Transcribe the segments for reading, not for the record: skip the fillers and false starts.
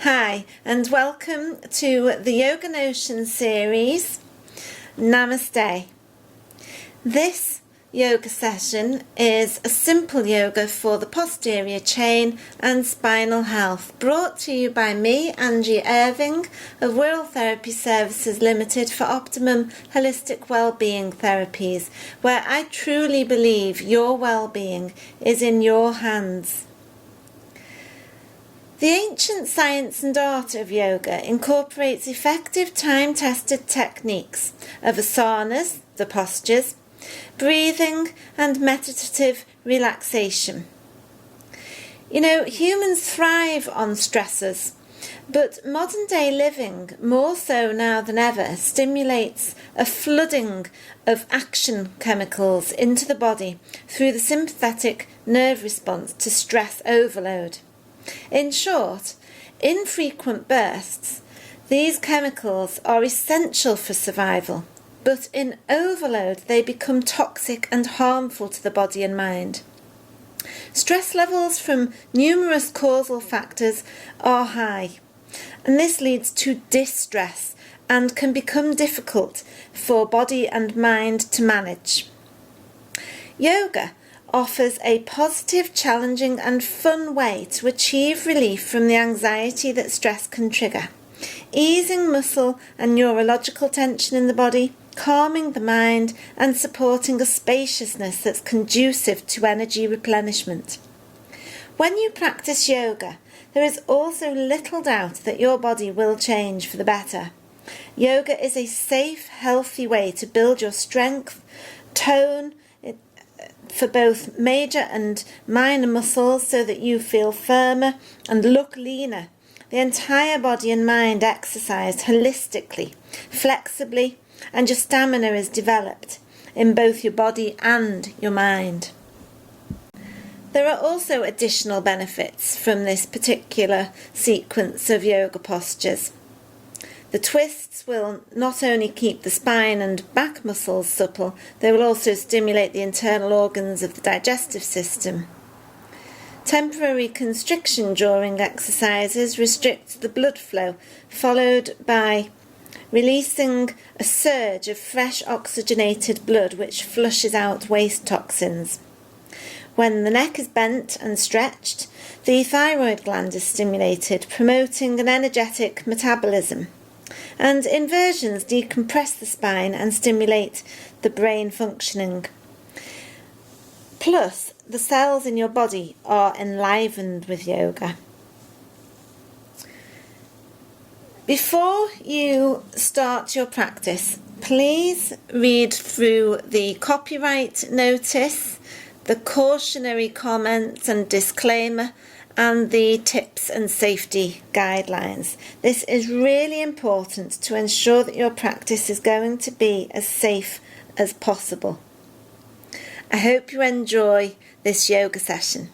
Hi, and welcome to the YogaNotion series, Namaste. This yoga session is a simple yoga for the posterior chain and spinal health, brought to you by me, Angie Irving, of Wirral Therapy Services Limited for optimum holistic wellbeing therapies, where I truly believe your well-being is in your hands. The ancient science and art of yoga incorporates effective time-tested techniques of asanas, the postures, breathing and meditative relaxation. Humans thrive on stressors, but modern-day living, more so now than ever, stimulates a flooding of action chemicals into the body through the sympathetic nerve response to stress overload. In short, in frequent bursts, these chemicals are essential for survival, but in overload they become toxic and harmful to the body and mind. Stress levels from numerous causal factors are high, and this leads to distress and can become difficult for body and mind to manage. Yoga offers a positive, challenging and fun way to achieve relief from the anxiety that stress can trigger, easing muscle and neurological tension in the body, calming the mind and supporting a spaciousness that's conducive to energy replenishment. When you practice yoga, there is also little doubt that your body will change for the better. Yoga is a safe, healthy way to build your strength, tone, for both major and minor muscles so that you feel firmer and look leaner. The entire body and mind exercised holistically, flexibly, and your stamina is developed in both your body and your mind. There are also additional benefits from this particular sequence of yoga postures. The twists will not only keep the spine and back muscles supple, they will also stimulate the internal organs of the digestive system. Temporary constriction during exercises restricts the blood flow, followed by releasing a surge of fresh oxygenated blood which flushes out waste toxins. When the neck is bent and stretched, the thyroid gland is stimulated, promoting an energetic metabolism. And inversions decompress the spine and stimulate the brain functioning. Plus, the cells in your body are enlivened with yoga. Before you start your practice, please read through the copyright notice, the cautionary comments and disclaimer, and the tips and safety guidelines. This is really important to ensure that your practice is going to be as safe as possible. I hope you enjoy this yoga session.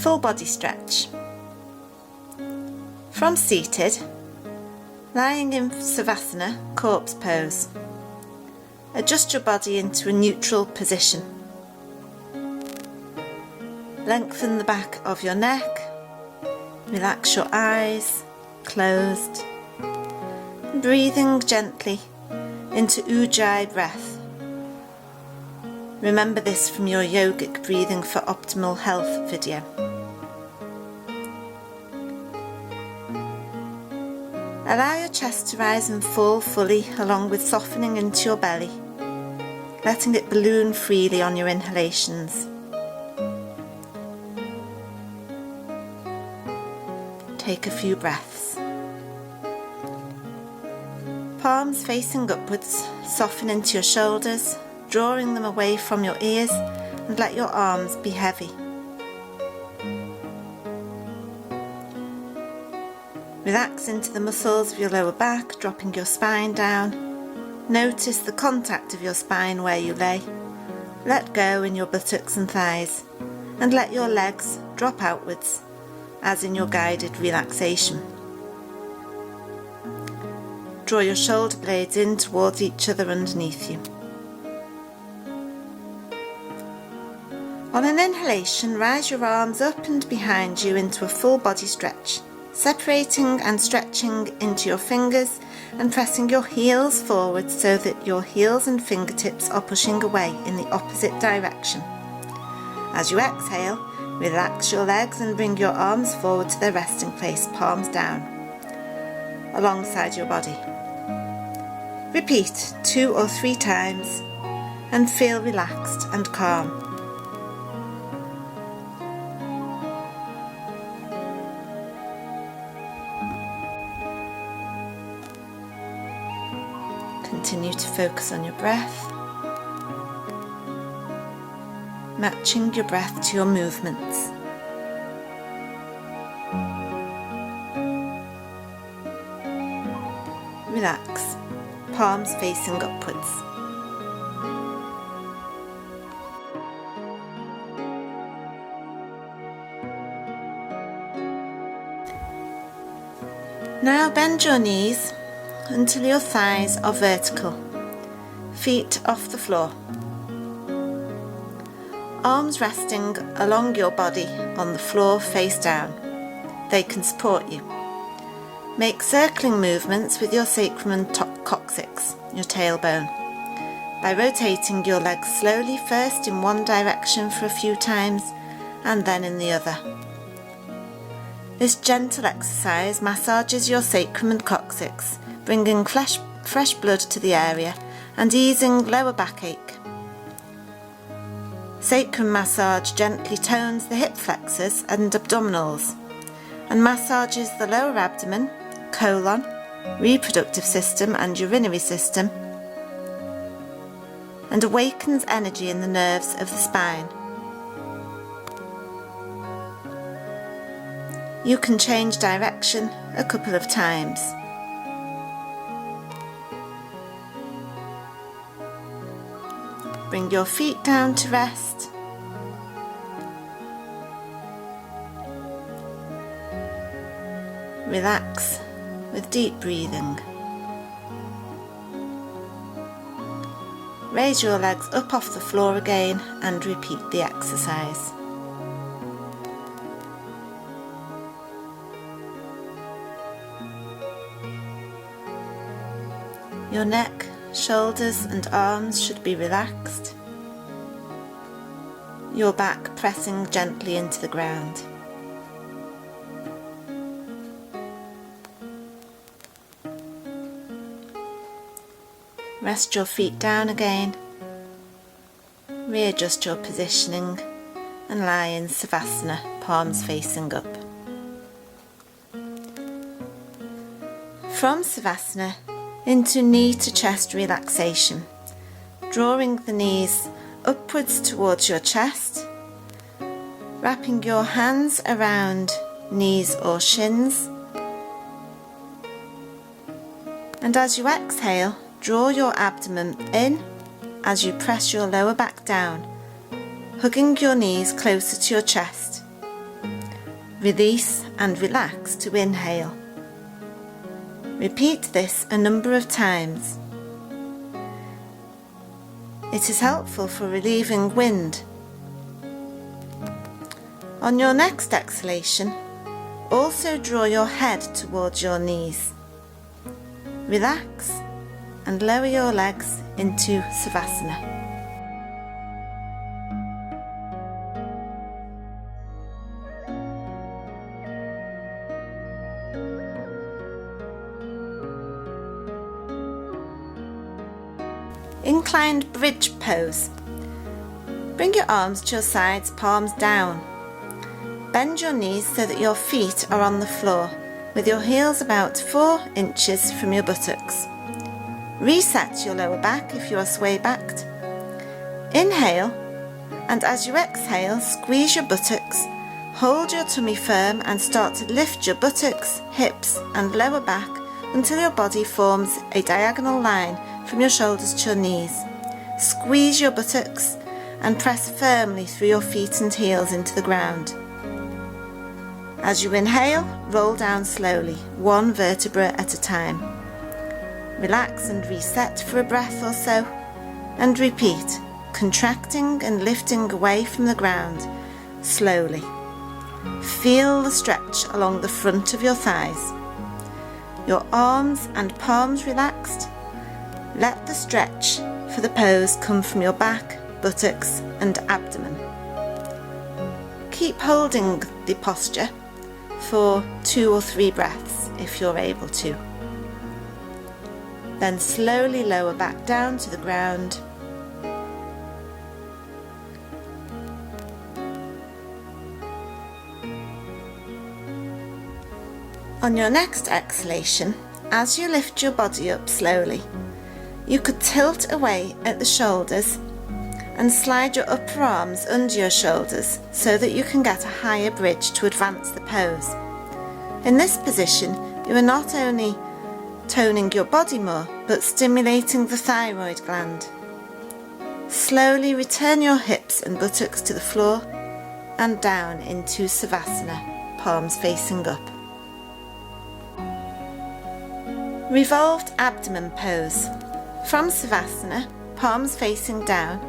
full body stretch. From seated, lying in Savasana, corpse pose. Adjust your body into a neutral position. Lengthen the back of your neck. Relax your eyes, closed. Breathing gently into Ujjayi breath. Remember this from your yogic breathing for optimal health video. Allow your chest to rise and fall fully, along with softening into your belly, letting it balloon freely on your inhalations. Take a few breaths. Palms facing upwards, soften into your shoulders, drawing them away from your ears, and let your arms be heavy. Relax into the muscles of your lower back, dropping your spine down. Notice the contact of your spine where you lay. Let go in your buttocks and thighs, and let your legs drop outwards, as in your guided relaxation. Draw your shoulder blades in towards each other underneath you. On an inhalation, rise your arms up and behind you into a full body stretch, separating and stretching into your fingers and pressing your heels forward so that your heels and fingertips are pushing away in the opposite direction. As you exhale, relax your legs and bring your arms forward to their resting place, palms down, alongside your body. Repeat 2 or 3 times and feel relaxed and calm. Continue to focus on your breath, matching your breath to your movements. Relax, palms facing upwards. Now bend your knees until your thighs are vertical, feet off the floor. Arms resting along your body on the floor face down. They can support you. Make circling movements with your sacrum and coccyx, your tailbone, by rotating your legs slowly, first in one direction for a few times and then in the other. This gentle exercise massages your sacrum and coccyx, bringing fresh blood to the area and easing lower backache. Sacrum massage gently tones the hip flexors and abdominals and massages the lower abdomen, colon, reproductive system and urinary system, and awakens energy in the nerves of the spine. You can change direction a couple of times. Bring your feet down to rest. Relax with deep breathing. Raise your legs up off the floor again and repeat the exercise. Your neck, shoulders and arms should be relaxed. Your back pressing gently into the ground. Rest your feet down again. Readjust your positioning and lie in Savasana, palms facing up. From Savasana into knee to chest relaxation, drawing the knees upwards towards your chest, wrapping your hands around knees or shins, and as you exhale, draw your abdomen in as you press your lower back down, hugging your knees closer to your chest, release and relax to inhale. Repeat this a number of times. It is helpful for relieving wind. On your next exhalation, also draw your head towards your knees. Relax and lower your legs into Savasana. Inclined bridge pose. Bring your arms to your sides, palms down. Bend your knees so that your feet are on the floor, with your heels about 4 inches from your buttocks. Reset your lower back if you are sway backed. Inhale, and as you exhale, squeeze your buttocks, hold your tummy firm and start to lift your buttocks, hips and lower back until your body forms a diagonal line from your shoulders to your knees. Squeeze your buttocks and press firmly through your feet and heels into the ground. As you inhale, roll down slowly, 1 vertebra at a time. Relax and reset for a breath or so, and repeat, contracting and lifting away from the ground, slowly. Feel the stretch along the front of your thighs. Your arms and palms relaxed. Let the stretch for the pose come from your back, buttocks and abdomen. Keep holding the posture for 2 or 3 breaths if you're able to. Then slowly lower back down to the ground. On your next exhalation, as you lift your body up slowly, you could tilt away at the shoulders and slide your upper arms under your shoulders so that you can get a higher bridge to advance the pose. In this position, you are not only toning your body more, but stimulating the thyroid gland. Slowly return your hips and buttocks to the floor and down into Savasana, palms facing up. Revolved abdomen pose. From Savasana, palms facing down,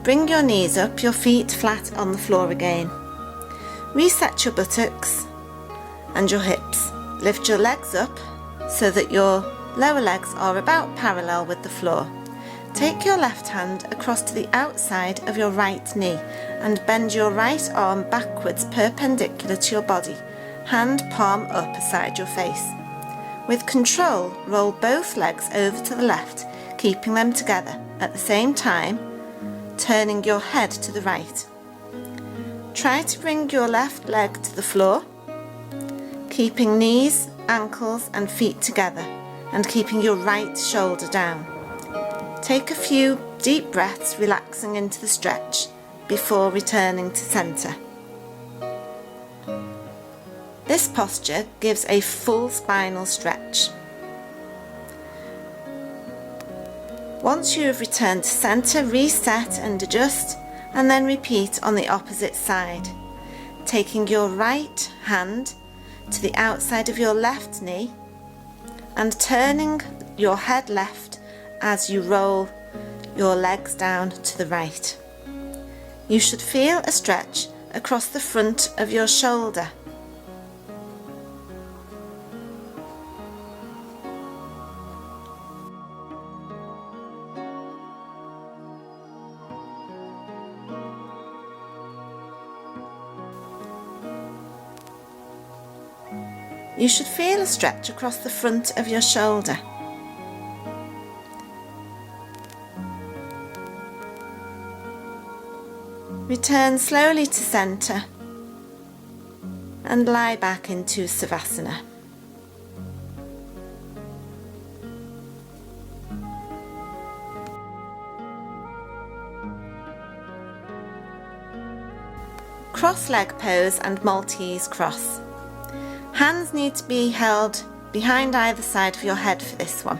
bring your knees up, your feet flat on the floor again. Reset your buttocks and your hips. Lift your legs up so that your lower legs are about parallel with the floor. Take your left hand across to the outside of your right knee and bend your right arm backwards perpendicular to your body, hand palm up beside your face. With control, roll both legs over to the left, keeping them together at the same time, turning your head to the right. Try to bring your left leg to the floor, keeping knees, ankles and feet together and keeping your right shoulder down. Take a few deep breaths, relaxing into the stretch before returning to centre. This posture gives a full spinal stretch. Once you have returned to centre, reset and adjust, and then repeat on the opposite side, taking your right hand to the outside of your left knee and turning your head left as you roll your legs down to the right. You should feel a stretch across the front of your shoulder. You should feel a stretch across the front of your shoulder. Return slowly to centre and lie back into Savasana. Cross-leg pose and Maltese cross. Hands need to be held behind either side of your head for this one.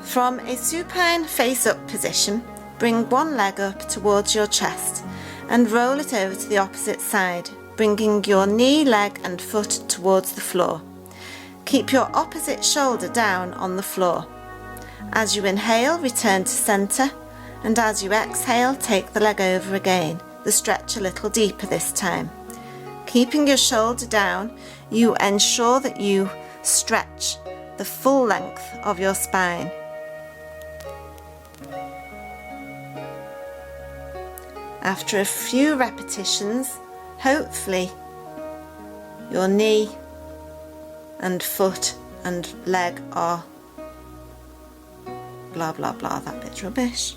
From a supine face-up position, bring one leg up towards your chest and roll it over to the opposite side, bringing your knee, leg and foot towards the floor. Keep your opposite shoulder down on the floor. As you inhale, return to centre, and as you exhale, take the leg over again, the stretch a little deeper this time. Keeping your shoulder down, you ensure that you stretch the full length of your spine. After a few repetitions, hopefully your knee and foot and leg are blah blah blah, that bit's rubbish.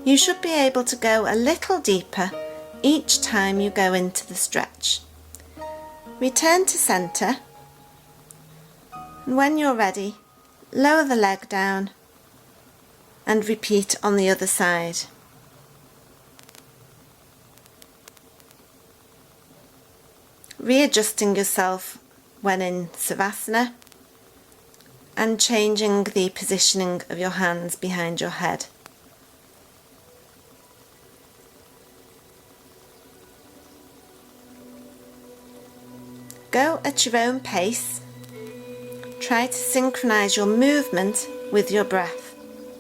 You should be able to go a little deeper each time you go into the stretch. Return to centre, and when you're ready, lower the leg down and repeat on the other side. Readjusting yourself when in Savasana and changing the positioning of your hands behind your head. Go at your own pace. Try to synchronize your movement with your breath,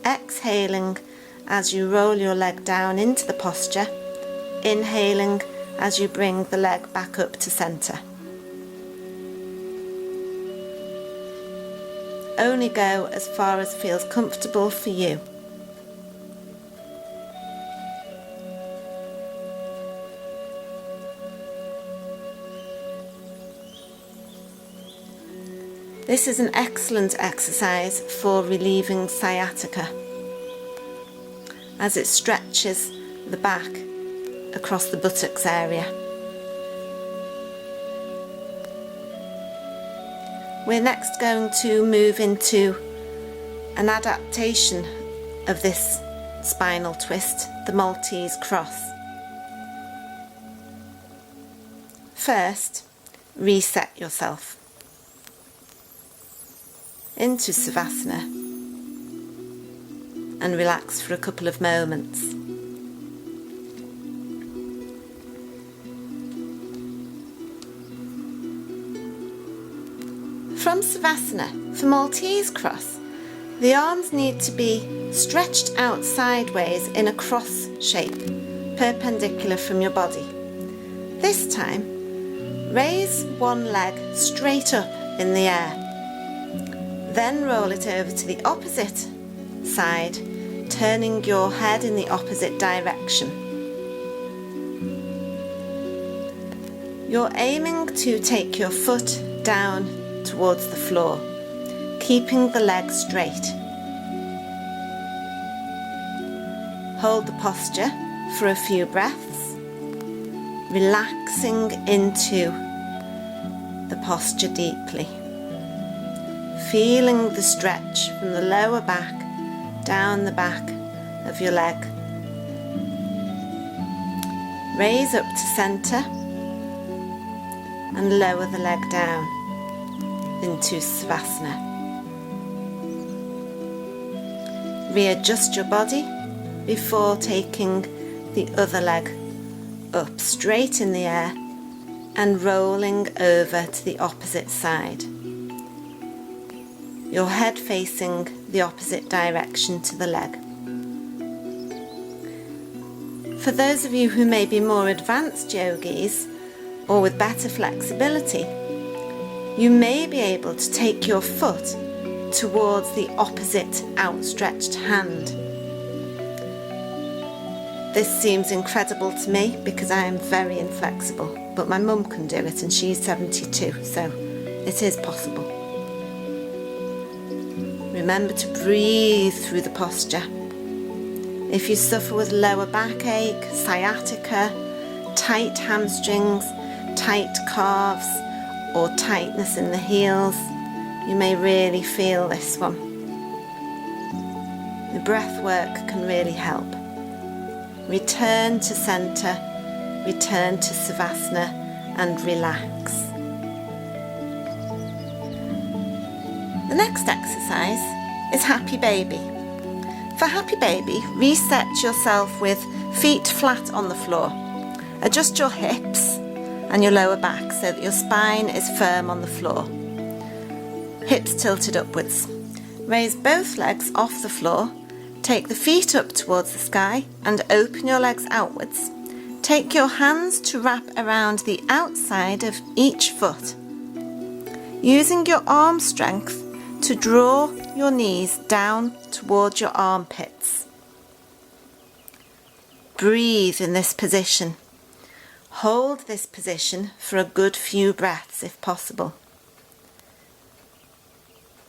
exhaling as you roll your leg down into the posture, inhaling as you bring the leg back up to centre. Only go as far as feels comfortable for you. This is an excellent exercise for relieving sciatica, as it stretches the back across the buttocks area. We're next going to move into an adaptation of this spinal twist, the Maltese cross. First, reset yourself into Savasana and relax for a couple of moments. From Savasana, for Maltese cross, the arms need to be stretched out sideways in a cross shape, perpendicular from your body. This time, raise one leg straight up in the air. Then roll it over to the opposite side, turning your head in the opposite direction. You're aiming to take your foot down towards the floor, keeping the leg straight. Hold the posture for a few breaths, relaxing into the posture deeply. Feeling the stretch from the lower back down the back of your leg. Raise up to centre and lower the leg down into Savasana. Readjust your body before taking the other leg up straight in the air and rolling over to the opposite side. Your head facing the opposite direction to the leg. For those of you who may be more advanced yogis or with better flexibility, you may be able to take your foot towards the opposite outstretched hand. This seems incredible to me because I am very inflexible, but my mum can do it and she's 72, so it is possible. Remember to breathe through the posture. If you suffer with lower backache, sciatica, tight hamstrings, tight calves, or tightness in the heels, you may really feel this one. The breath work can really help. Return to centre, return to Savasana and relax. The next exercise is Happy Baby. For happy baby, reset yourself with feet flat on the floor. Adjust your hips and your lower back so that your spine is firm on the floor. Hips tilted upwards. Raise both legs off the floor. Take the feet up towards the sky and open your legs outwards. Take your hands to wrap around the outside of each foot. Using your arm strength to draw your knees down towards your armpits. Breathe in this position. Hold this position for a good few breaths if possible.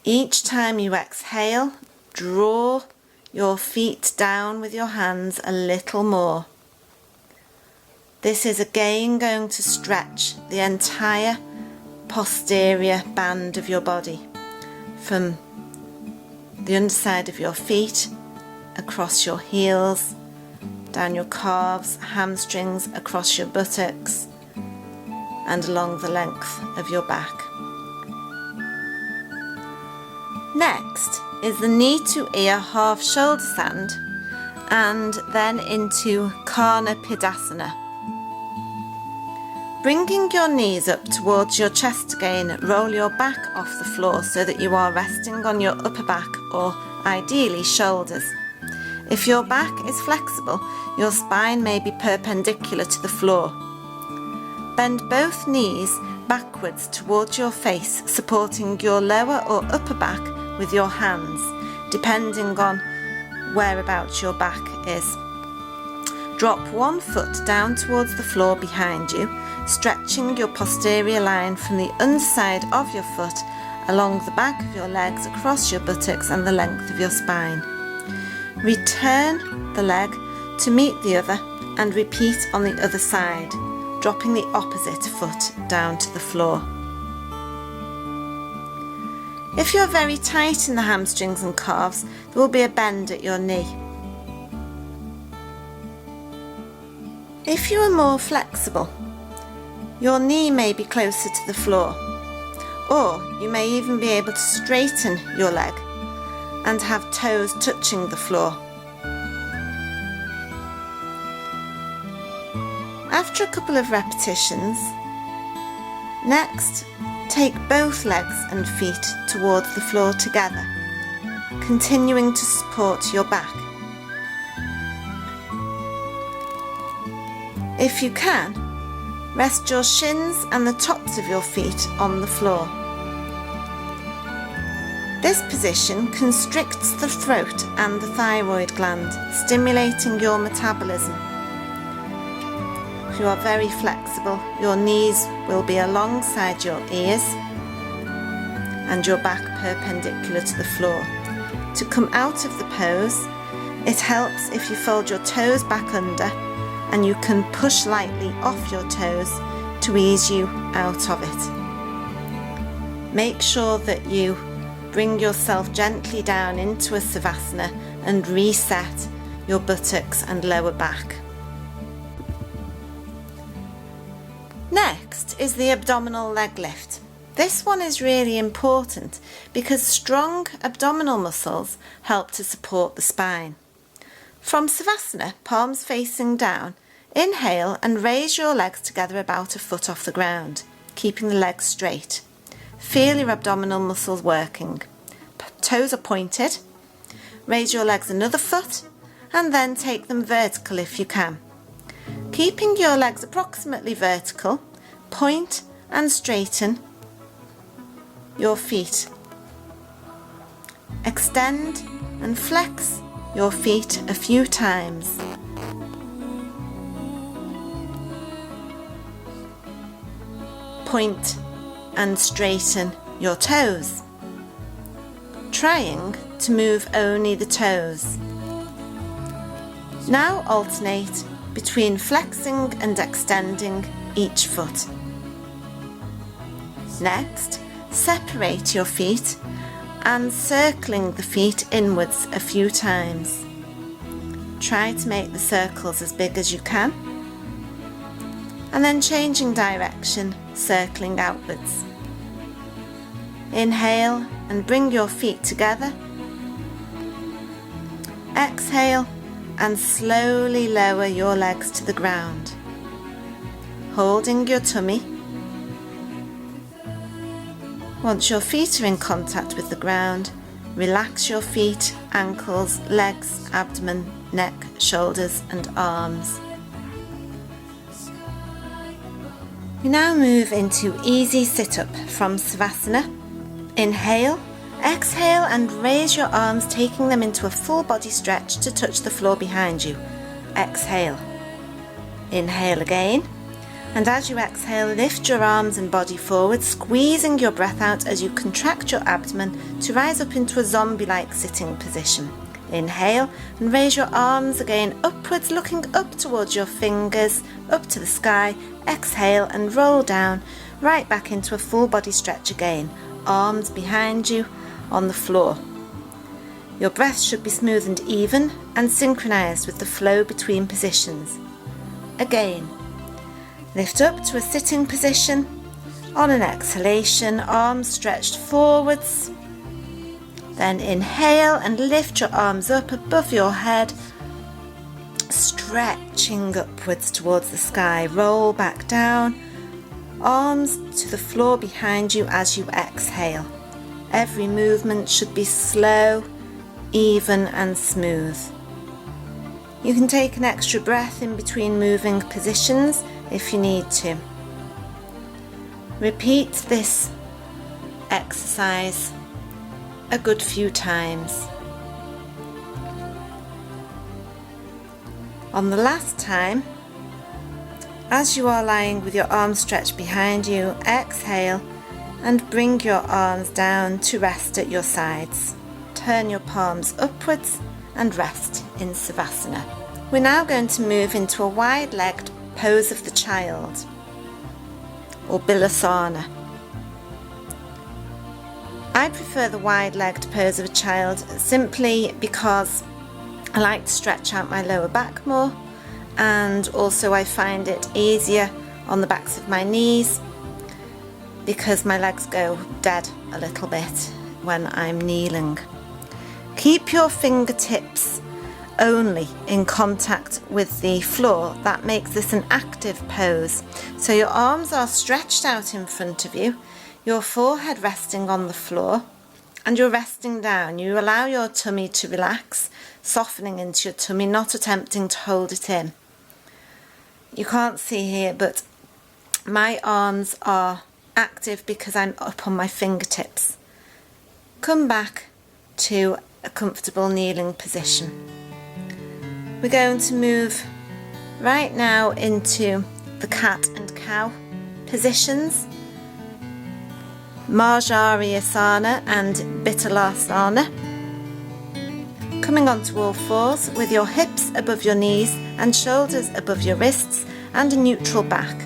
Each time you exhale, draw your feet down with your hands a little more. This is again going to stretch the entire posterior band of your body, from the underside of your feet, across your heels, down your calves, hamstrings, across your buttocks, and along the length of your back. Next is the knee to ear half shoulder stand, and then into Karnapidasana. Bringing your knees up towards your chest again, roll your back off the floor so that you are resting on your upper back or ideally shoulders. If your back is flexible, your spine may be perpendicular to the floor. Bend both knees backwards towards your face, supporting your lower or upper back with your hands, depending on whereabouts your back is. Drop one foot down towards the floor behind you, stretching your posterior line from the underside of your foot along the back of your legs, across your buttocks and the length of your spine. Return the leg to meet the other and repeat on the other side, dropping the opposite foot down to the floor. If you're very tight in the hamstrings and calves, there will be a bend at your knee. If you are more flexible, your knee may be closer to the floor, or you may even be able to straighten your leg and have toes touching the floor. After a couple of repetitions, next take both legs and feet towards the floor together, continuing to support your back. If you can, rest your shins and the tops of your feet on the floor. This position constricts the throat and the thyroid gland, stimulating your metabolism. If you are very flexible, your knees will be alongside your ears and your back perpendicular to the floor. To come out of the pose, it helps if you fold your toes back under and you can push lightly off your toes to ease you out of it. Make sure that you bring yourself gently down into a savasana and reset your buttocks and lower back. Next is the abdominal leg lift. This one is really important because strong abdominal muscles help to support the spine. From savasana, palms facing down, inhale and raise your legs together about a foot off the ground, keeping the legs straight. Feel your abdominal muscles working. Toes are pointed. Raise your legs another foot and then take them vertical if you can. Keeping your legs approximately vertical, point and straighten your feet. Extend and flex your feet a few times. Point and straighten your toes, trying to move only the toes. Now alternate between flexing and extending each foot. Next, separate your feet and circling the feet inwards a few times. Try to make the circles as big as you can, and then changing direction, circling outwards. Inhale and bring your feet together. Exhale and slowly lower your legs to the ground, holding your tummy. Once your feet are in contact with the ground, relax your feet, ankles, legs, abdomen, neck, shoulders and arms. We now move into easy sit-up from Savasana. Inhale, exhale and raise your arms, taking them into a full body stretch to touch the floor behind you. Exhale. Inhale again. And as you exhale, lift your arms and body forward, squeezing your breath out as you contract your abdomen to rise up into a zombie-like sitting position. Inhale and raise your arms again upwards, looking up towards your fingers, up to the sky. Exhale and roll down, right back into a full body stretch again. Arms behind you on the floor. Your breath should be smooth and even and synchronized with the flow between positions. Again. Lift up to a sitting position. On an exhalation, arms stretched forwards. Then inhale and lift your arms up above your head, stretching upwards towards the sky. Roll back down, arms to the floor behind you as you exhale. Every movement should be slow, even and smooth. You can take an extra breath in between moving positions if you need to. Repeat this exercise a good few times. On the last time, as you are lying with your arms stretched behind you, exhale and bring your arms down to rest at your sides. Turn your palms upwards and rest in Savasana. We're now going to move into a wide-legged pose of the child, or Asana. I prefer the wide-legged pose of a child simply because I like to stretch out my lower back more, and also I find it easier on the backs of my knees because my legs go dead a little bit when I'm kneeling. Keep your fingertips only in contact with the floor. That makes this an active pose. So your arms are stretched out in front of you, your forehead resting on the floor, and you're resting down. You allow your tummy to relax, softening into your tummy, not attempting to hold it in. You can't see here, but my arms are active because I'm up on my fingertips. Come back to a comfortable kneeling position. We're going to move right now into the cat and cow positions, Marjari Asana and Vittalasana. Coming onto all fours with your hips above your knees and shoulders above your wrists and a neutral back.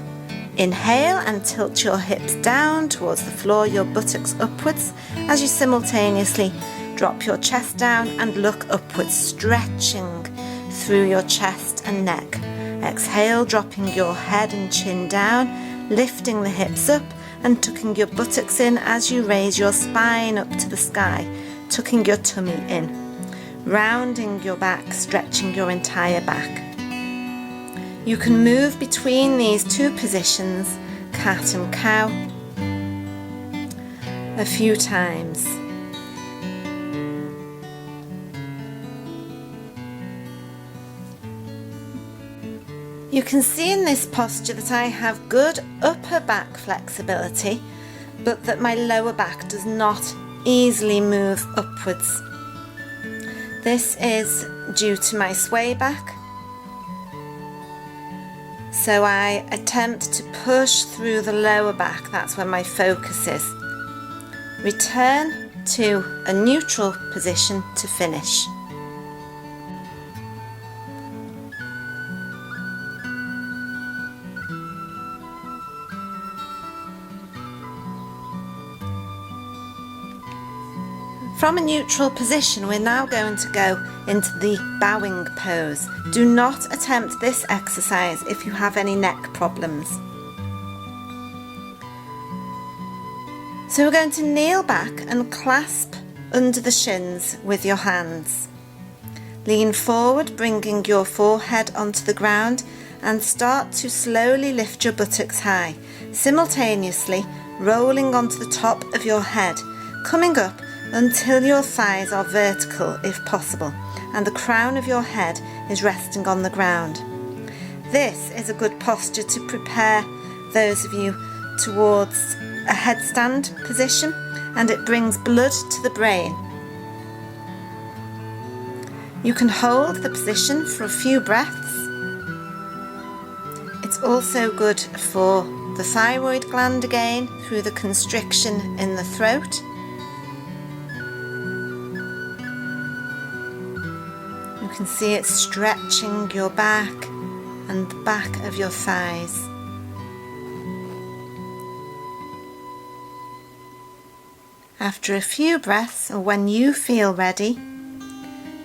Inhale and tilt your hips down towards the floor, your buttocks upwards as you simultaneously drop your chest down and look upwards, stretching through your chest and neck. Exhale, dropping your head and chin down, lifting the hips up and tucking your buttocks in as you raise your spine up to the sky, tucking your tummy in, rounding your back, stretching your entire back. You can move between these two positions, cat and cow, a few times. You can see in this posture that I have good upper back flexibility, but that my lower back does not easily move upwards. This is due to my sway back. So I attempt to push through the lower back, that's where my focus is. Return to a neutral position to finish. From a neutral position, we're now going to go into the bowing pose. Do not attempt this exercise if you have any neck problems. So we're going to kneel back and clasp under the shins with your hands. Lean forward, bringing your forehead onto the ground, and start to slowly lift your buttocks high, simultaneously rolling onto the top of your head, coming up until your thighs are vertical if possible, and the crown of your head is resting on the ground. This is a good posture to prepare those of you towards a headstand position, and it brings blood to the brain. You can hold the position for a few breaths. It's also good for the thyroid gland again through the constriction in the throat. You can see it stretching your back and the back of your thighs. After a few breaths, or when you feel ready,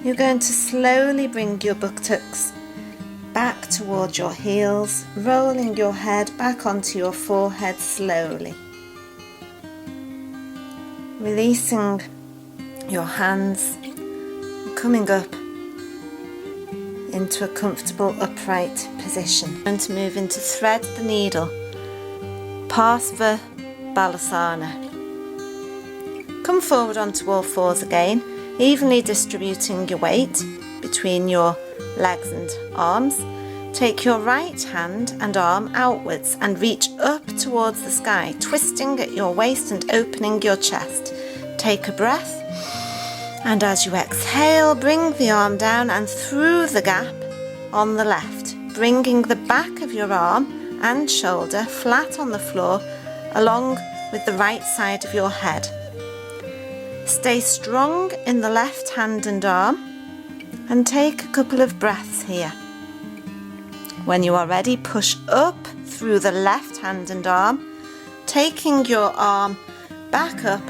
you're going to slowly bring your buttocks back towards your heels, rolling your head back onto your forehead slowly. Releasing your hands, coming up into a comfortable upright position. I'm going to move into thread the needle, Posterior asana. Come forward onto all fours again, evenly distributing your weight between your legs and arms. Take your right hand and arm outwards and reach up towards the sky, twisting at your waist and opening your chest. Take a breath, and as you exhale, bring the arm down and through the gap on the left, bringing the back of your arm and shoulder flat on the floor along with the right side of your head. Stay strong in the left hand and arm and take a couple of breaths here. When you are ready, push up through the left hand and arm, taking your arm back up,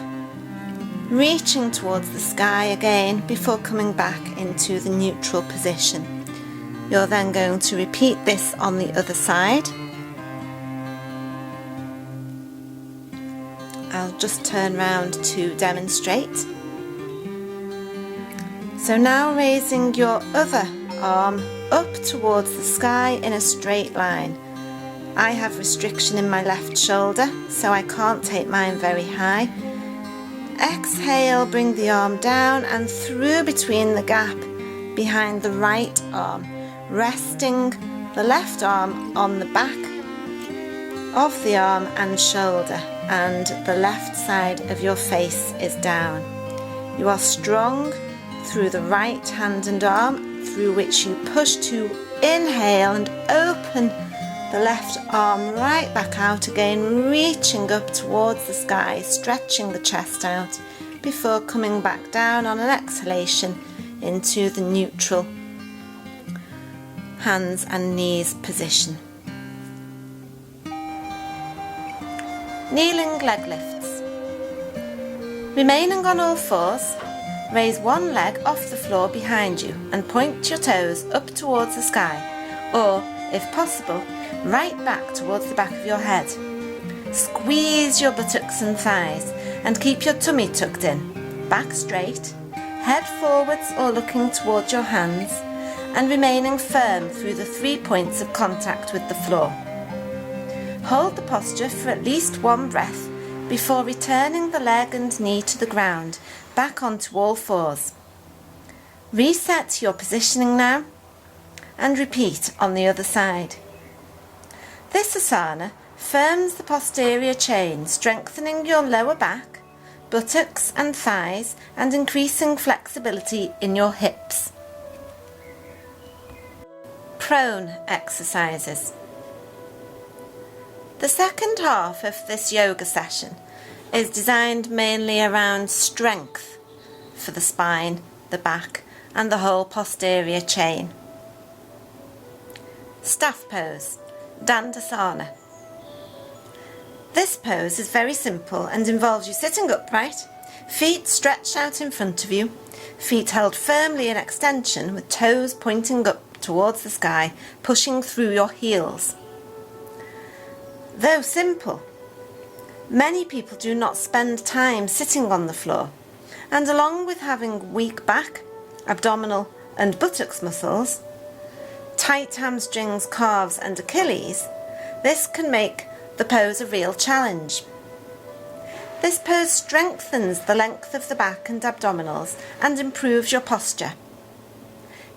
reaching towards the sky again before coming back into the neutral position. You're then going to repeat this on the other side. I'll just turn round to demonstrate. So now raising your other arm up towards the sky in a straight line. I have restriction in my left shoulder, so I can't take mine very high. Exhale, bring the arm down and through between the gap behind the right arm, resting the left arm on the back of the arm and shoulder, and the left side of your face is down. You are strong through the right hand and arm, through which you push to inhale and open the left arm right back out again, reaching up towards the sky, stretching the chest out before coming back down on an exhalation into the neutral hands and knees position. Kneeling leg lifts. Remaining on all fours, raise one leg off the floor behind you and point your toes up towards the sky, or, if possible, right back towards the back of your head. Squeeze your buttocks and thighs and keep your tummy tucked in, back straight, head forwards or looking towards your hands, and remaining firm through the 3 points of contact with the floor. Hold the posture for at least one breath before returning the leg and knee to the ground, back onto all fours. Reset your positioning now and repeat on the other side. This asana firms the posterior chain, strengthening your lower back, buttocks and thighs, and increasing flexibility in your hips. Prone exercises. The second half of this yoga session is designed mainly around strength for the spine, the back, and the whole posterior chain. Staff pose, Dandasana. This pose is very simple and involves you sitting upright, feet stretched out in front of you, feet held firmly in extension with toes pointing up towards the sky, pushing through your heels. Though simple, many people do not spend time sitting on the floor, and along with having weak back, abdominal and buttocks muscles, tight hamstrings, calves and Achilles, this can make the pose a real challenge. This pose strengthens the length of the back and abdominals and improves your posture.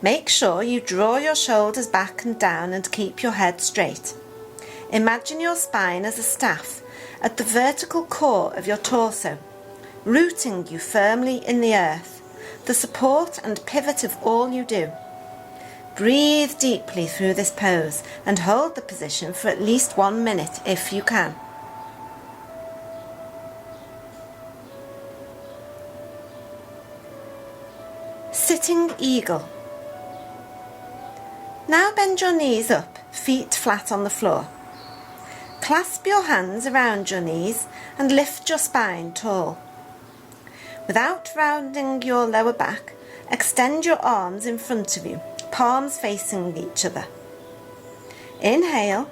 Make sure you draw your shoulders back and down and keep your head straight. Imagine your spine as a staff at the vertical core of your torso, rooting you firmly in the earth, the support and pivot of all you do. Breathe deeply through this pose and hold the position for at least 1 minute if you can. Sitting eagle. Now bend your knees up, feet flat on the floor. Clasp your hands around your knees and lift your spine tall. Without rounding your lower back, extend your arms in front of you, palms facing each other. Inhale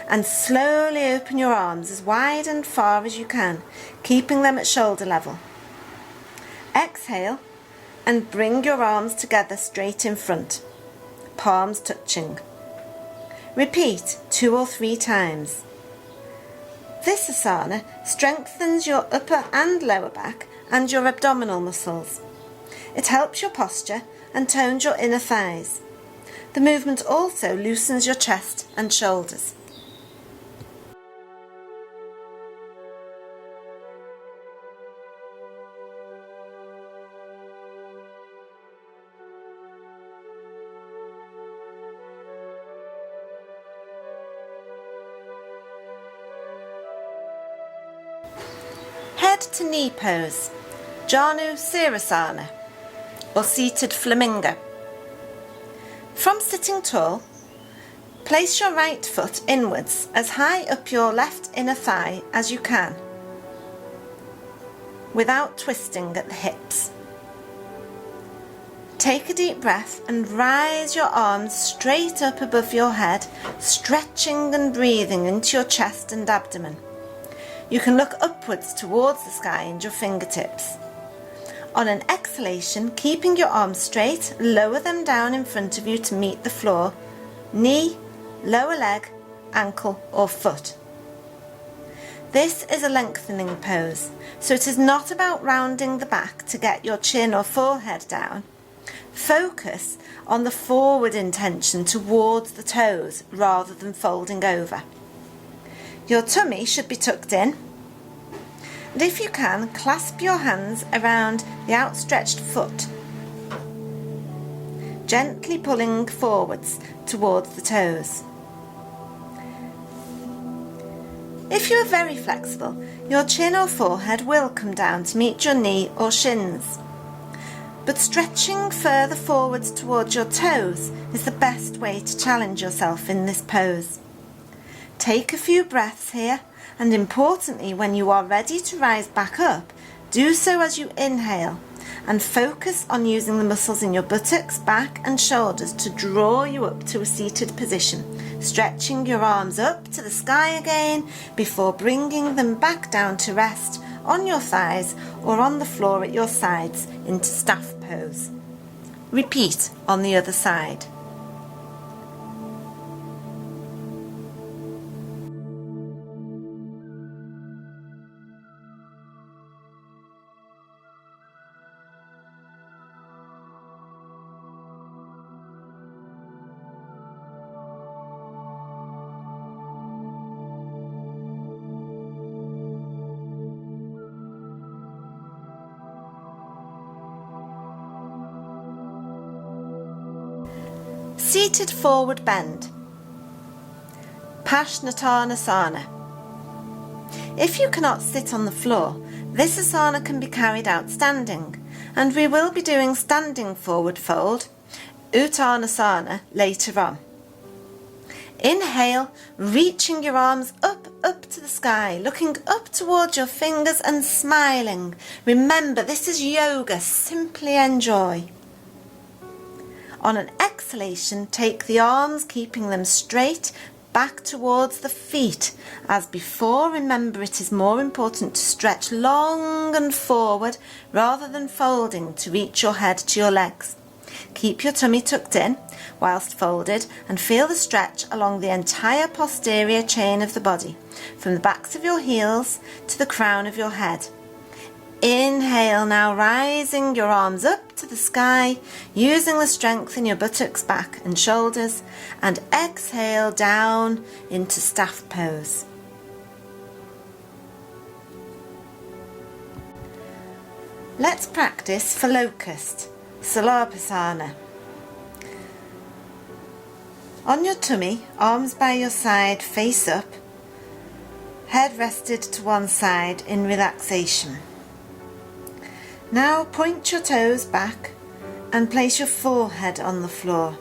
and slowly open your arms as wide and far as you can, keeping them at shoulder level. Exhale and bring your arms together straight in front, palms touching. Repeat 2 or 3 times. This asana strengthens your upper and lower back and your abdominal muscles. It helps your posture and tones your inner thighs. The movement also loosens your chest and shoulders. Head to knee pose, Janu Sirasana, or seated flamingo. From sitting tall, place your right foot inwards as high up your left inner thigh as you can, without twisting at the hips. Take a deep breath and rise your arms straight up above your head, stretching and breathing into your chest and abdomen. You can look upwards towards the sky and your fingertips. On an exhalation, keeping your arms straight, lower them down in front of you to meet the floor, knee, lower leg, ankle or foot. This is a lengthening pose, so it is not about rounding the back to get your chin or forehead down. Focus on the forward intention towards the toes rather than folding over. Your tummy should be tucked in, and if you can, clasp your hands around the outstretched foot, gently pulling forwards towards the toes. If you are very flexible, your chin or forehead will come down to meet your knee or shins, but stretching further forwards towards your toes is the best way to challenge yourself in this pose. Take a few breaths here, and importantly, when you are ready to rise back up, do so as you inhale and focus on using the muscles in your buttocks, back and shoulders to draw you up to a seated position, stretching your arms up to the sky again before bringing them back down to rest on your thighs or on the floor at your sides into staff pose. Repeat on the other side. Seated forward bend, Paschimottanasana. If you cannot sit on the floor, this asana can be carried out standing, and we will be doing standing forward fold, Uttanasana, later on. Inhale, reaching your arms up to the sky, looking up towards your fingers and smiling. Remember, this is yoga, simply enjoy. On an exhalation, take the arms, keeping them straight, back towards the feet. As before, remember it is more important to stretch long and forward rather than folding to reach your head to your legs. Keep your tummy tucked in whilst folded and feel the stretch along the entire posterior chain of the body, from the backs of your heels to the crown of your head. Inhale now, rising your arms up to the sky, using the strength in your buttocks, back and shoulders, and exhale down into staff pose. Let's practice for locust, Salapasana. On your tummy, arms by your side, face up, head rested to one side in relaxation. Now point your toes back and place your forehead on the floor.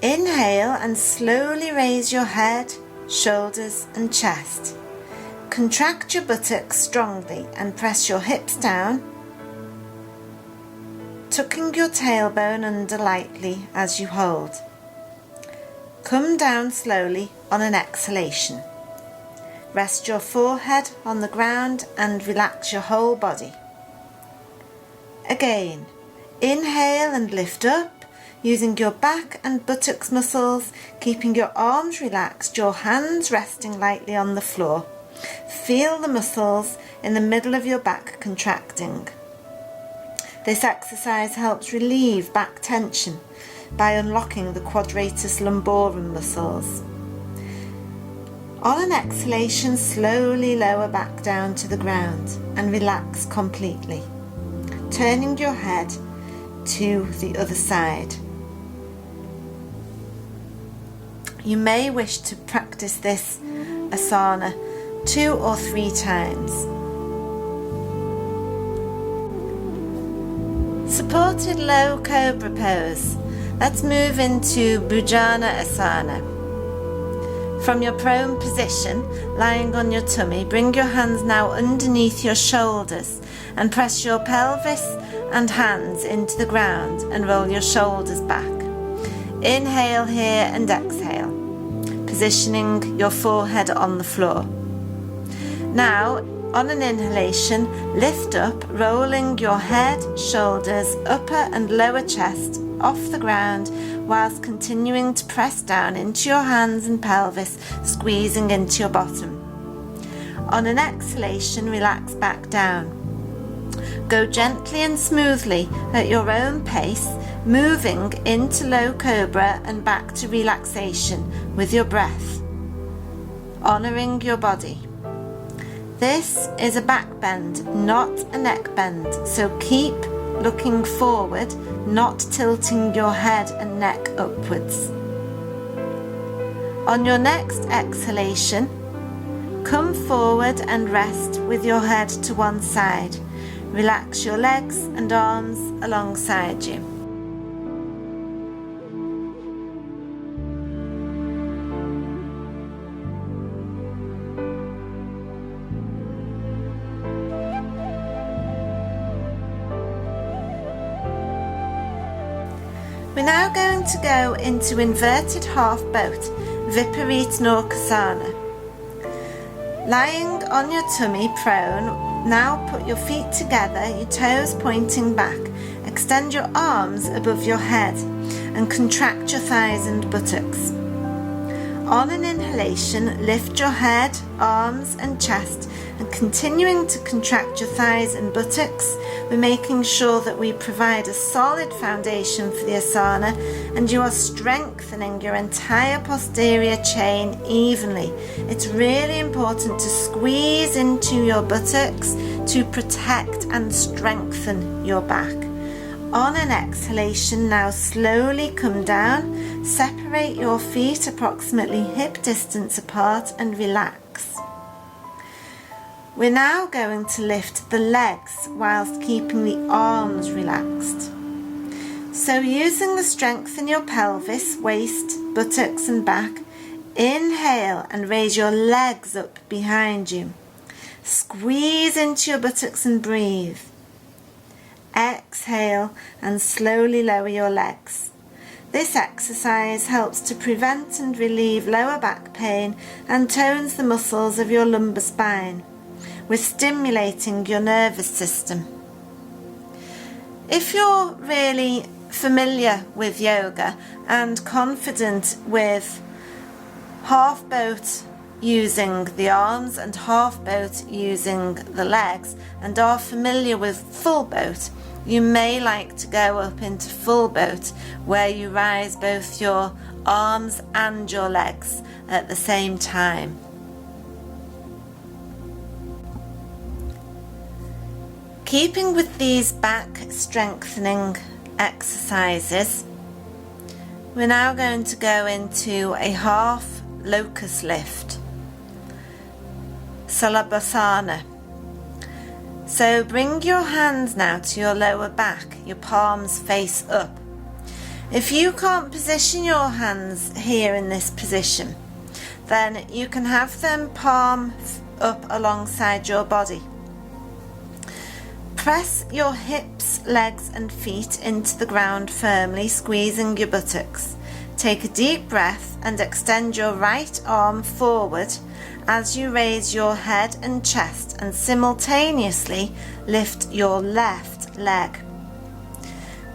Inhale and slowly raise your head, shoulders and chest. Contract your buttocks strongly and press your hips down, tucking your tailbone under lightly as you hold. Come down slowly on an exhalation. Rest your forehead on the ground and relax your whole body. Again, inhale and lift up, using your back and buttocks muscles, keeping your arms relaxed, your hands resting lightly on the floor. Feel the muscles in the middle of your back contracting. This exercise helps relieve back tension by unlocking the quadratus lumborum muscles. On an exhalation, slowly lower back down to the ground and relax completely, turning your head to the other side. You may wish to practice this asana 2 or 3 times. Supported low cobra pose. Let's move into Bhujana Asana. From your prone position, lying on your tummy, bring your hands now underneath your shoulders and press your pelvis and hands into the ground and roll your shoulders back. Inhale here and exhale, positioning your forehead on the floor. Now, on an inhalation, lift up, rolling your head, shoulders, upper and lower chest off the ground, whilst continuing to press down into your hands and pelvis, squeezing into your bottom. On an exhalation, relax back down. Go gently and smoothly at your own pace, moving into low cobra and back to relaxation with your breath, honouring your body. This is a back bend, not a neck bend, so keep looking forward, not tilting your head and neck upwards. On your next exhalation, come forward and rest with your head to one side. Relax your legs and arms alongside you. We're now going to go into inverted half boat, Viparita Nokasana. Lying on your tummy prone, now put your feet together, your toes pointing back. Extend your arms above your head and contract your thighs and buttocks. On an inhalation, lift your head, arms and chest, and continuing to contract your thighs and buttocks, we're making sure that we provide a solid foundation for the asana and you are strengthening your entire posterior chain evenly. It's really important to squeeze into your buttocks to protect and strengthen your back. On an exhalation, now slowly come down, separate your feet approximately hip distance apart and relax. We're now going to lift the legs whilst keeping the arms relaxed. So using the strength in your pelvis, waist, buttocks and back, inhale and raise your legs up behind you. Squeeze into your buttocks and breathe. Exhale and slowly lower your legs. This exercise helps to prevent and relieve lower back pain and tones the muscles of your lumbar spine. We're stimulating your nervous system. If you're really familiar with yoga and confident with half boat using the arms and half boat using the legs, and are familiar with full boat, you may like to go up into full boat, where you rise both your arms and your legs at the same time. Keeping with these back strengthening exercises, we're now going to go into a half locust lift, Salabhasana. So bring your hands now to your lower back, your palms face up. If you can't position your hands here in this position, then you can have them palm up alongside your body. Press your hips, legs and feet into the ground firmly, squeezing your buttocks. Take a deep breath and extend your right arm forward as you raise your head and chest, and simultaneously lift your left leg.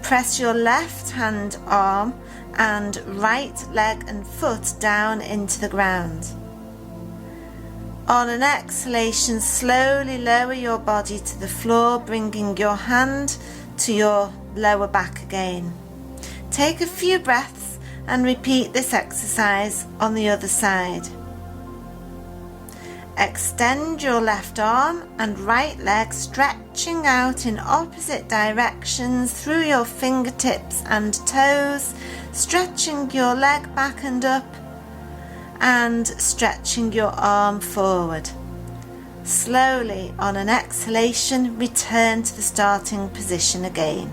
Press your left hand, arm and right leg and foot down into the ground. On an exhalation, slowly lower your body to the floor, bringing your hand to your lower back again. Take a few breaths and repeat this exercise on the other side. Extend your left arm and right leg, stretching out in opposite directions through your fingertips and toes, stretching your leg back and up, and stretching your arm forward. Slowly, on an exhalation, return to the starting position again.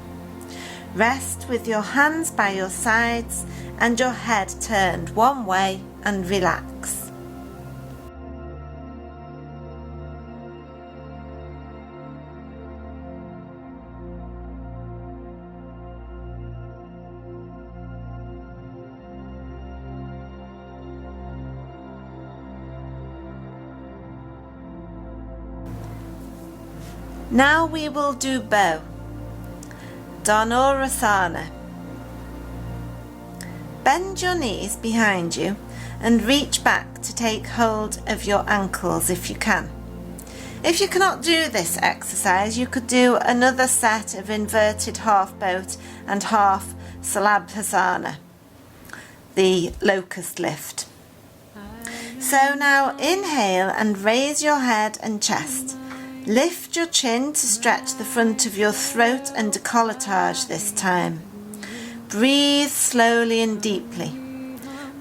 Rest with your hands by your sides and your head turned one way, and relax. Now we will do bow, Dhanurasana. Bend your knees behind you and reach back to take hold of your ankles if you can. If you cannot do this exercise, you could do another set of inverted half boat and half Salabhasana, the locust lift. So now inhale and raise your head and chest. Lift your chin to stretch the front of your throat and décolletage this time. Breathe slowly and deeply.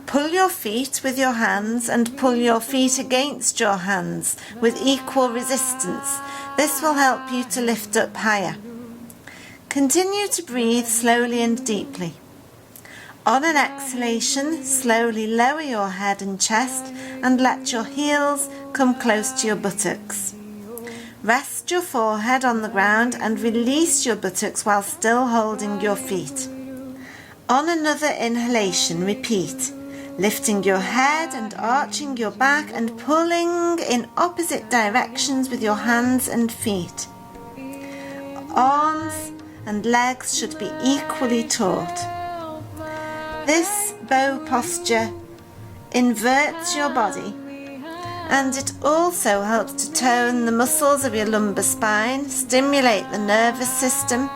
Pull your feet with your hands and pull your feet against your hands with equal resistance. This will help you to lift up higher. Continue to breathe slowly and deeply. On an exhalation, slowly lower your head and chest and let your heels come close to your buttocks. Rest your forehead on the ground and release your buttocks while still holding your feet. On another inhalation, repeat, lifting your head and arching your back and pulling in opposite directions with your hands and feet. Arms and legs should be equally taut. This bow posture inverts your body, and it also helps to tone the muscles of your lumbar spine, stimulate the nervous system,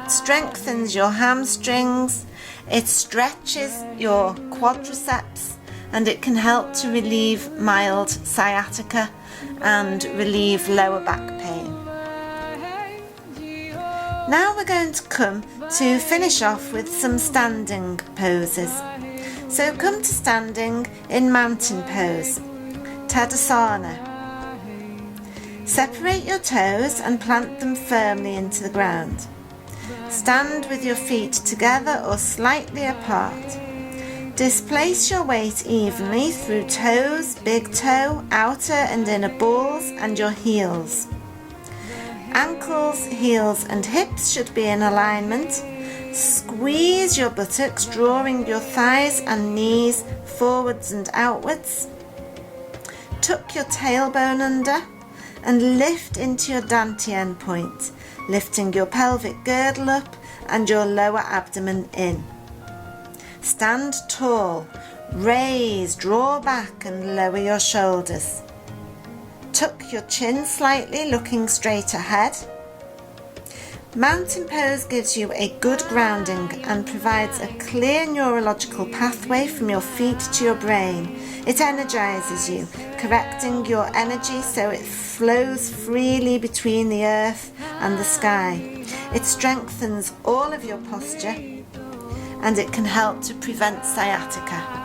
it strengthens your hamstrings, it stretches your quadriceps, and it can help to relieve mild sciatica and relieve lower back pain. Now we're going to come to finish off with some standing poses. So come to standing in mountain pose, Tadasana. Separate your toes and plant them firmly into the ground. Stand with your feet together or slightly apart. Displace your weight evenly through toes, big toe, outer and inner balls, and your heels. Ankles, heels and hips should be in alignment. Squeeze your buttocks, drawing your thighs and knees forwards and outwards. Tuck your tailbone under and lift into your dantian point, lifting your pelvic girdle up and your lower abdomen in. Stand tall, raise, draw back and lower your shoulders. Tuck your chin slightly, looking straight ahead. Mountain pose gives you a good grounding and provides a clear neurological pathway from your feet to your brain. It energizes you, correcting your energy so it flows freely between the earth and the sky. It strengthens all of your posture and it can help to prevent sciatica.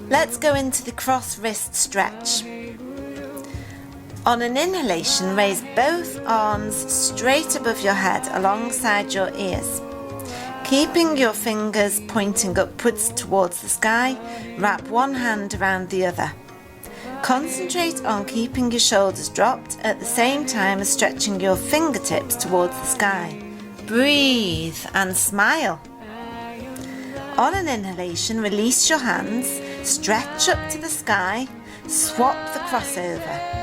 Let's go into the cross wrist stretch. On an inhalation, raise both arms straight above your head alongside your ears. Keeping your fingers pointing upwards towards the sky, wrap one hand around the other. Concentrate on keeping your shoulders dropped at the same time as stretching your fingertips towards the sky. Breathe and smile. On an inhalation, release your hands, stretch up to the sky, swap the crossover.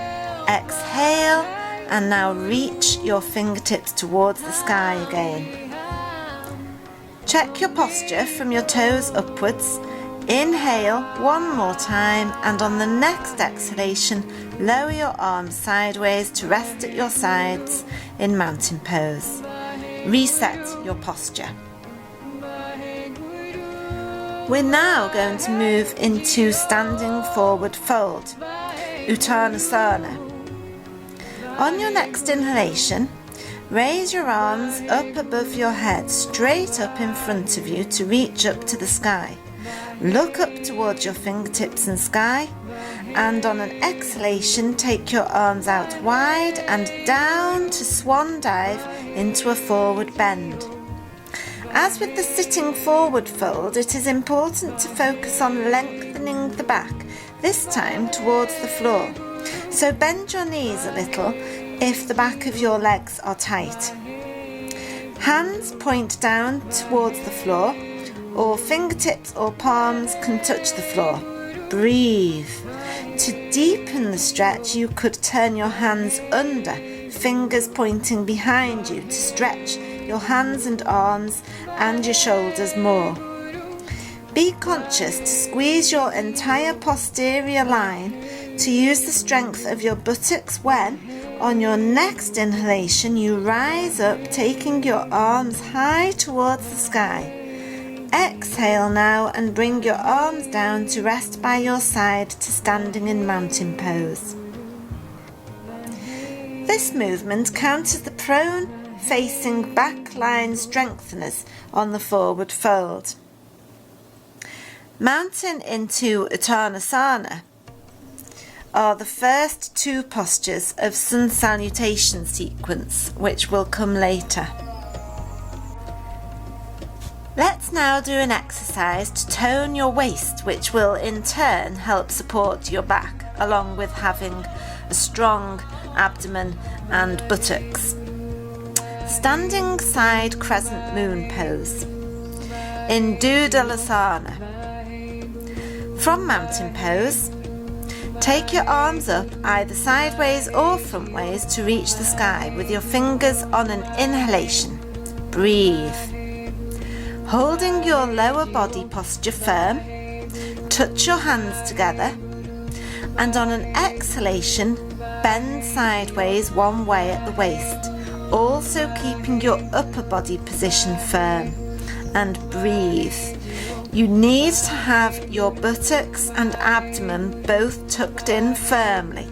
Exhale and now reach your fingertips towards the sky again. Check your posture from your toes upwards. Inhale one more time and on the next exhalation lower your arms sideways to rest at your sides in mountain pose. Reset your posture. We're now going to move into standing forward fold, Uttanasana. On your next inhalation, raise your arms up above your head, straight up in front of you to reach up to the sky. Look up towards your fingertips and sky, and on an exhalation, take your arms out wide and down to swan dive into a forward bend. As with the sitting forward fold, it is important to focus on lengthening the back, this time towards the floor. So bend your knees a little if the back of your legs are tight. Hands point down towards the floor, or fingertips or palms can touch the floor. Breathe. To deepen the stretch, you could turn your hands under, fingers pointing behind you to stretch your hands and arms and your shoulders more. Be conscious to squeeze your entire posterior line to use the strength of your buttocks when, on your next inhalation, you rise up, taking your arms high towards the sky. Exhale now and bring your arms down to rest by your side to standing in mountain pose. This movement counts as the prone facing back line strengtheners on the forward fold. Mountain into Uttanasana are the first two postures of sun salutation sequence, which will come later. Let's now do an exercise to tone your waist, which will in turn help support your back, along with having a strong abdomen and buttocks. Standing side crescent moon pose in Dudalasana. From mountain pose, take your arms up either sideways or frontways to reach the sky with your fingers on an inhalation. Breathe. Holding your lower body posture firm, touch your hands together, and on an exhalation, bend sideways one way at the waist, also keeping your upper body position firm, and breathe. You need to have your buttocks and abdomen both tucked in firmly.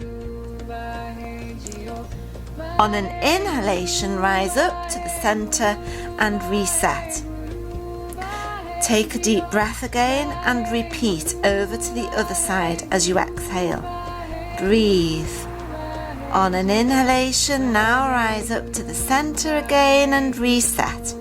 On an inhalation, rise up to the center and reset. Take a deep breath again and repeat over to the other side as you exhale. Breathe. On an inhalation, now rise up to the center again and reset.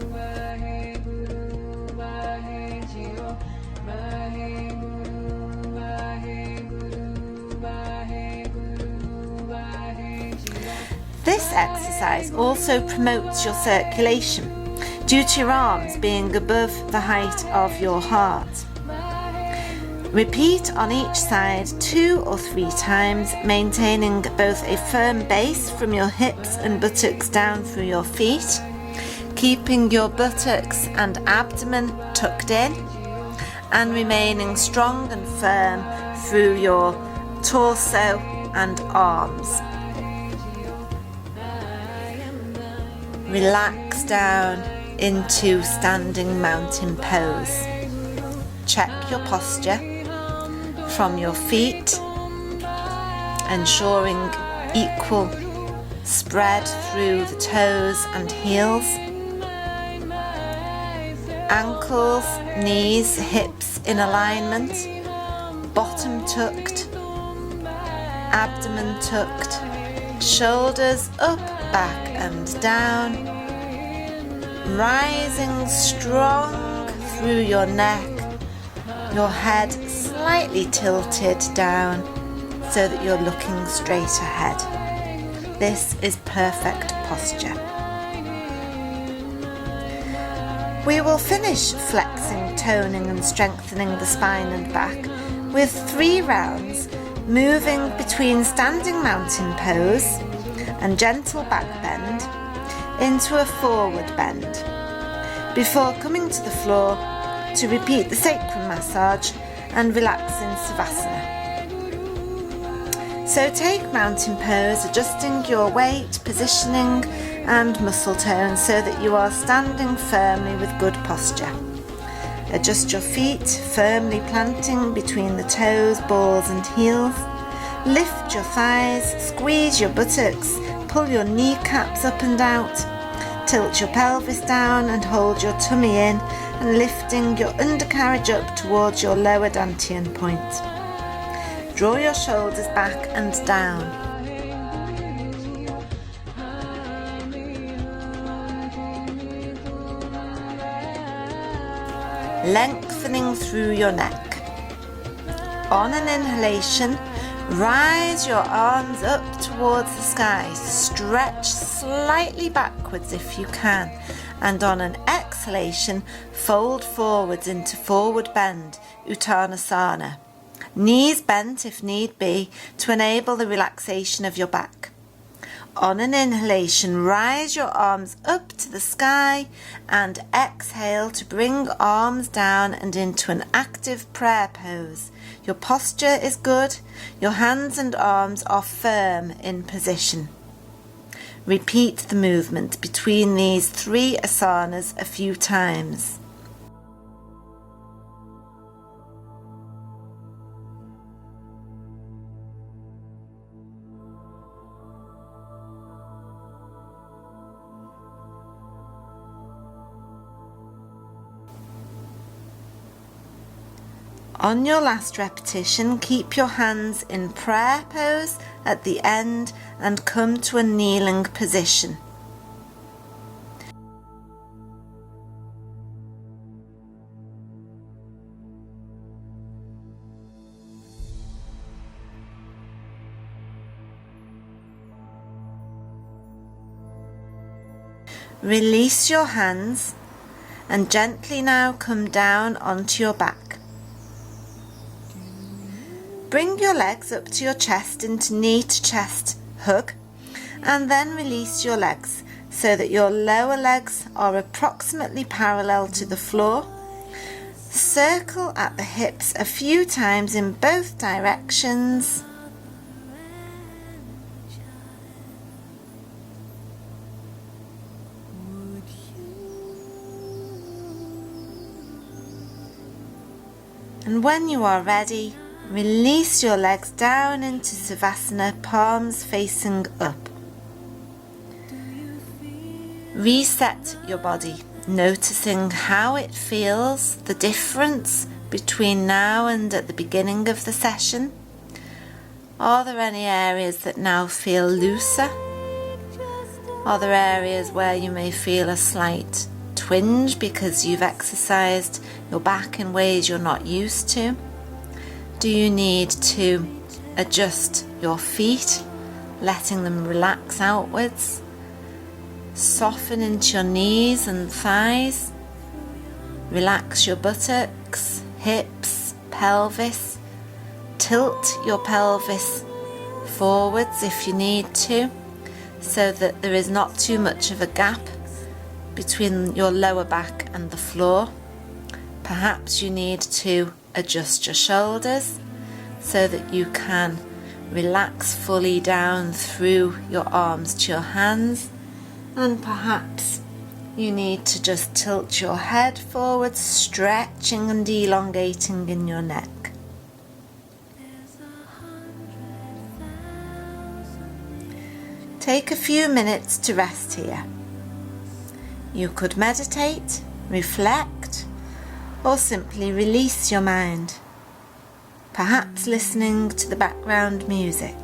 This exercise also promotes your circulation due to your arms being above the height of your heart. Repeat on each side 2 or 3 times, maintaining both a firm base from your hips and buttocks down through your feet, keeping your buttocks and abdomen tucked in, and remaining strong and firm through your torso and arms. Relax down into standing mountain pose. Check your posture from your feet, ensuring equal spread through the toes and heels. Ankles, knees, hips in alignment, bottom tucked, abdomen tucked, shoulders up, back and down, rising strong through your neck, your head slightly tilted down so that you're looking straight ahead. This is perfect posture. We will finish flexing, toning and strengthening the spine and back with 3 rounds, moving between standing mountain pose and gentle back bend into a forward bend, before coming to the floor to repeat the sacrum massage and relax in Savasana. So take mountain pose, adjusting your weight, positioning and muscle tone so that you are standing firmly with good posture. Adjust your feet, firmly planting between the toes, balls and heels. Lift your thighs, squeeze your buttocks, pull your kneecaps up and out. Tilt your pelvis down and hold your tummy in, and lifting your undercarriage up towards your lower dantian point. Draw your shoulders back and down. Lengthening through your neck. On an inhalation, rise your arms up towards the sky. Stretch slightly backwards if you can. And on an exhalation, fold forwards into forward bend, Uttanasana. Knees bent if need be to enable the relaxation of your back. On an inhalation, rise your arms up to the sky and exhale to bring arms down and into an active prayer pose. Your posture is good, your hands and arms are firm in position. Repeat the movement between these 3 asanas a few times. On your last repetition, keep your hands in prayer pose at the end and come to a kneeling position. Release your hands and gently now come down onto your back. Bring your legs up to your chest into knee to chest hug, and then release your legs so that your lower legs are approximately parallel to the floor. Circle at the hips a few times in both directions. And when you are ready, release your legs down into Savasana, palms facing up. Reset your body, noticing how it feels, the difference between now and at the beginning of the session. Are there any areas that now feel looser? Are there areas where you may feel a slight twinge because you've exercised your back in ways you're not used to? Do you need to adjust your feet, letting them relax outwards? Soften into your knees and thighs. Relax your buttocks, hips, pelvis. Tilt your pelvis forwards if you need to, so that there is not too much of a gap between your lower back and the floor. Perhaps you need to adjust your shoulders so that you can relax fully down through your arms to your hands, and perhaps you need to just tilt your head forward, stretching and elongating in your neck. Take a few minutes to rest here. You could meditate, reflect, or simply release your mind, perhaps listening to the background music.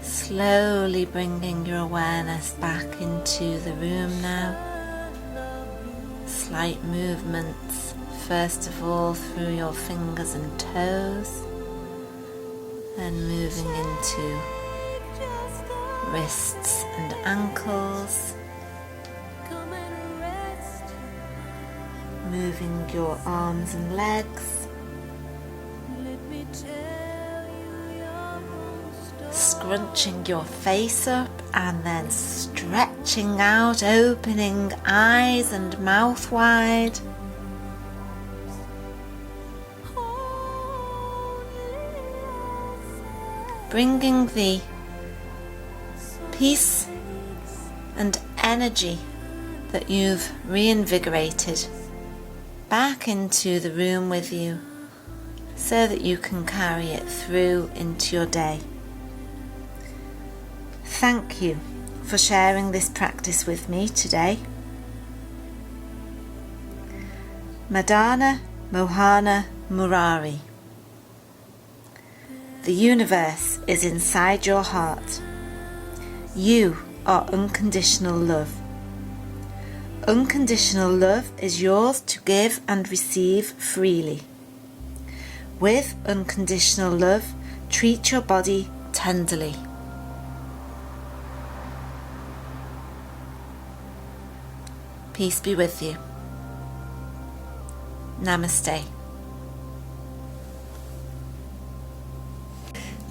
Slowly bringing your awareness back into the room now. Slight movements, first of all through your fingers and toes, then moving into wrists and ankles, moving your arms and legs, scrunching your face up and then stretching out, opening eyes and mouth wide. Bringing the peace and energy that you've reinvigorated back into the room with you, so that you can carry it through into your day. Thank you for sharing this practice with me today. Madana Mohana Murari. The universe is inside your heart. You are unconditional love. Unconditional love is yours to give and receive freely. With unconditional love, treat your body tenderly. Peace be with you. Namaste.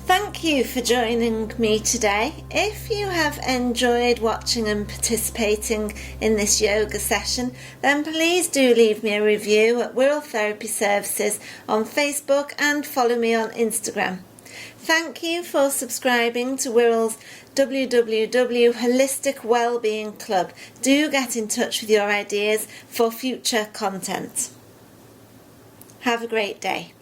Thank you for joining me today. If you have enjoyed watching and participating in this yoga session, then please do leave me a review at Wirral Therapy Services on Facebook and follow me on Instagram. Thank you for subscribing to Wirral's www Holistic Wellbeing Club. Do get in touch with your ideas for future content. Have a great day.